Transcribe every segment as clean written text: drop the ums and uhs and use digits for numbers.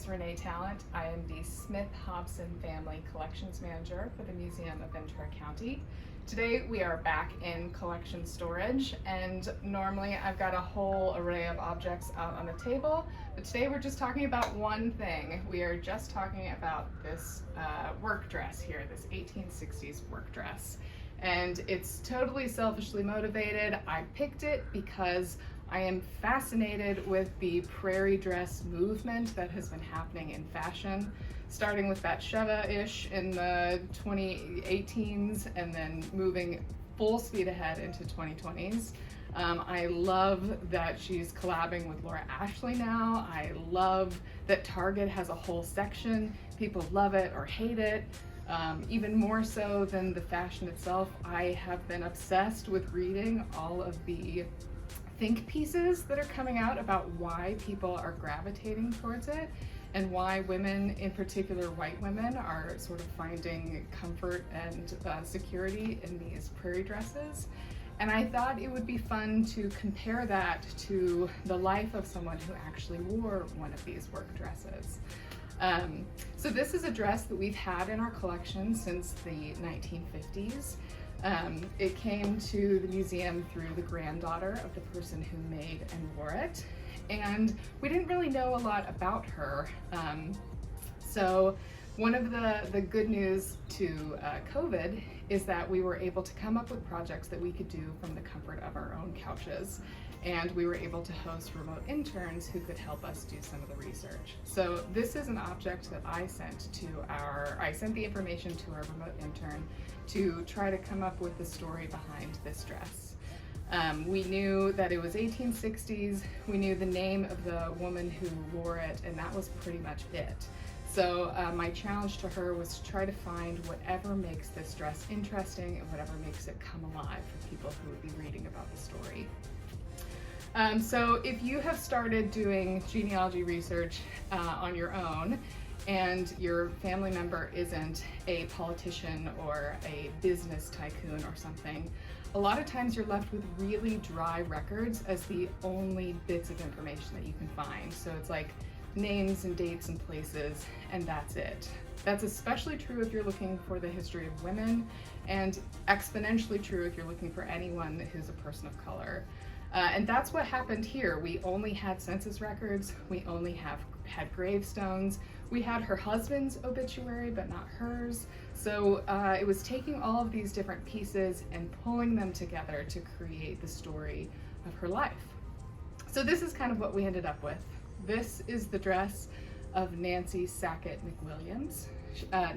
is Renee Tallent. I am the Smith-Hobson Family Collections Manager for the Museum of Ventura County. Today we are back in collection storage, and normally I've got a whole array of objects out on the table, but today we're just talking about one thing. We are just talking about this work dress here, this 1860s work dress. And it's totally selfishly motivated. I picked it because I am fascinated with the prairie dress movement that has been happening in fashion, starting with Batsheva-ish in the 2018s and then moving full speed ahead into 2020s. I love that she's collabing with Laura Ashley now. I love that Target has a whole section. People love it or hate it. Even more so than the fashion itself, I have been obsessed with reading all of the think pieces that are coming out about why people are gravitating towards it and why women, in particular white women, are sort of finding comfort and security in these prairie dresses. And I thought it would be fun to compare that to the life of someone who actually wore one of these work dresses. So this is a dress that we've had in our collection since the 1950s. It came to the museum through the granddaughter of the person who made and wore it, and we didn't really know a lot about her. So one of the good news to COVID is that we were able to come up with projects that we could do from the comfort of our own couches, and we were able to host remote interns who could help us do some of the research. So this is an object that I sent the information to our remote intern to try to come up with the story behind this dress. We knew that it was 1860s, we knew the name of the woman who wore it, and that was pretty much it. So my challenge to her was to try to find whatever makes this dress interesting and whatever makes it come alive for people who would be reading about the story. So if you have started doing genealogy research on your own, and your family member isn't a politician or a business tycoon or something, a lot of times you're left with really dry records as the only bits of information that you can find. So it's like names and dates and places, and that's it. That's especially true if you're looking for the history of women, and exponentially true if you're looking for anyone who's a person of color. And that's what happened here. We only had census records, we only had gravestones, we had her husband's obituary but not hers. So it was taking all of these different pieces and pulling them together to create the story of her life. So this is kind of what we ended up with. This is the dress of Nancy Sackett McWilliams.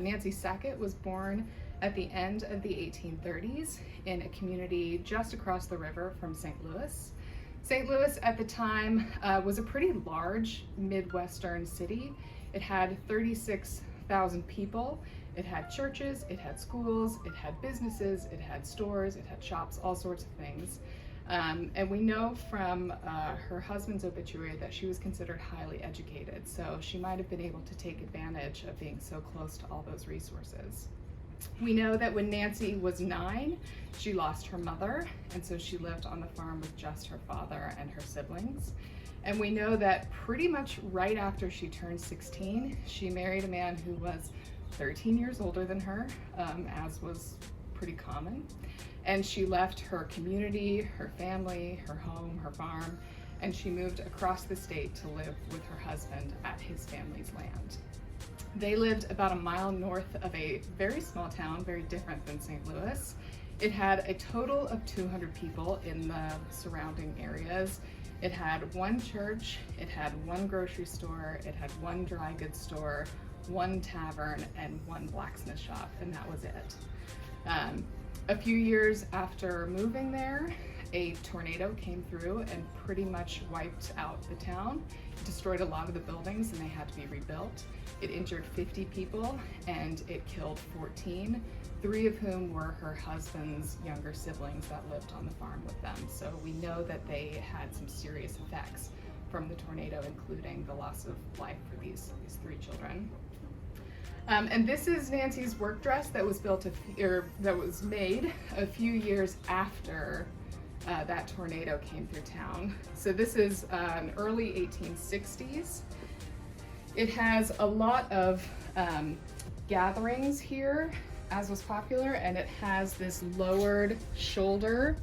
Nancy Sackett was born at the end of the 1830s in a community just across the river from St. Louis. St. Louis at the time was a pretty large Midwestern city. It had 36,000 people. It had churches, it had schools, it had businesses, it had stores, it had shops, all sorts of things. And we know from her husband's obituary that she was considered highly educated, so she might have been able to take advantage of being so close to all those resources. We know that when Nancy was 9, she lost her mother, and so she lived on the farm with just her father and her siblings. And we know that pretty much right after she turned 16, she married a man who was 13 years older than her, as was pretty common. And she left her community, her family, her home, her farm, and she moved across the state to live with her husband at his family's land. They lived about a mile north of a very small town, very different than St. Louis. It had a total of 200 people in the surrounding areas. It had one church, it had one grocery store, it had one dry goods store, one tavern, and one blacksmith shop, and that was it. A few years after moving there, a tornado came through and pretty much wiped out the town. It destroyed a lot of the buildings and they had to be rebuilt. It injured 50 people and it killed 14, 3 of whom were her husband's younger siblings that lived on the farm with them. So we know that they had some serious effects from the tornado, including the loss of life for these 3 children. And this is Nancy's work dress that was made a few years after that tornado came through town. So this is early 1860s. It has a lot of gatherings here, as was popular, and it has this lowered shoulder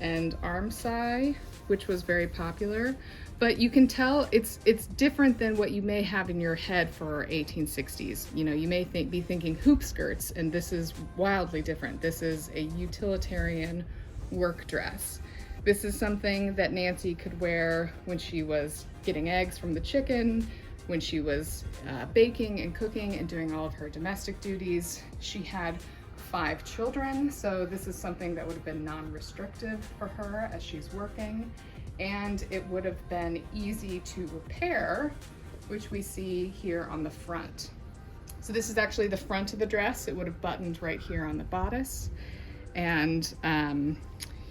and arm side, which was very popular. But you can tell it's different than what you may have in your head for 1860s. You know, you may be thinking hoop skirts, and this is wildly different. This is a utilitarian work dress. This is something that Nancy could wear when she was getting eggs from the chicken, when she was baking and cooking and doing all of her domestic duties. She had 5 children, so this is something that would have been non-restrictive for her as she's working, and it would have been easy to repair, which we see here on the front. So this is actually the front of the dress. It would have buttoned right here on the bodice, and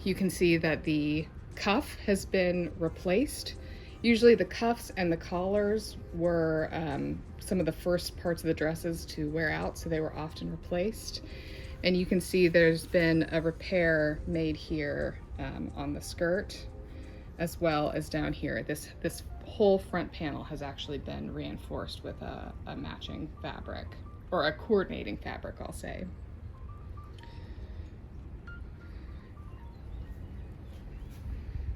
you can see that the cuff has been replaced. Usually the cuffs and the collars were some of the first parts of the dresses to wear out, so they were often replaced. And you can see there's been a repair made here on the skirt, as well as down here. This whole front panel has actually been reinforced with a matching fabric, or a coordinating fabric, I'll say.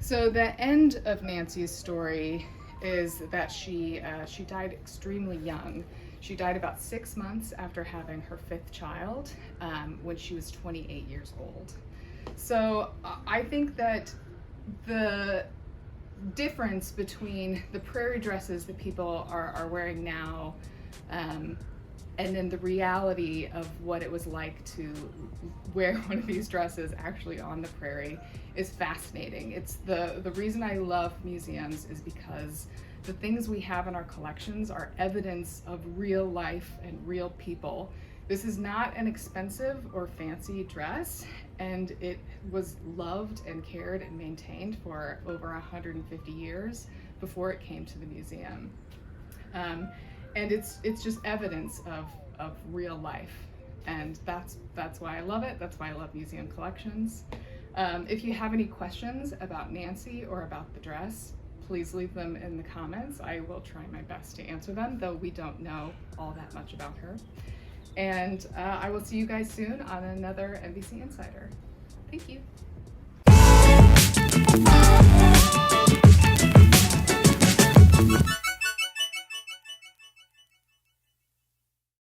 So the end of Nancy's story is that she died extremely young. She died about 6 months after having her 5th child, when she was 28 years old. So I think that the difference between the Prairie dresses that people are wearing now, and then the reality of what it was like to wear one of these dresses actually on the Prairie is fascinating. It's the reason I love museums is because the things we have in our collections are evidence of real life and real people. This is not an expensive or fancy dress, and it was loved and cared and maintained for over 150 years before it came to the museum. And it's just evidence of real life, and that's why I love it. That's why I love museum collections. If you have any questions about Nancy or about the dress, please leave them in the comments. I will try my best to answer them, though we don't know all that much about her. And I will see you guys soon on another MVC Insider. Thank you.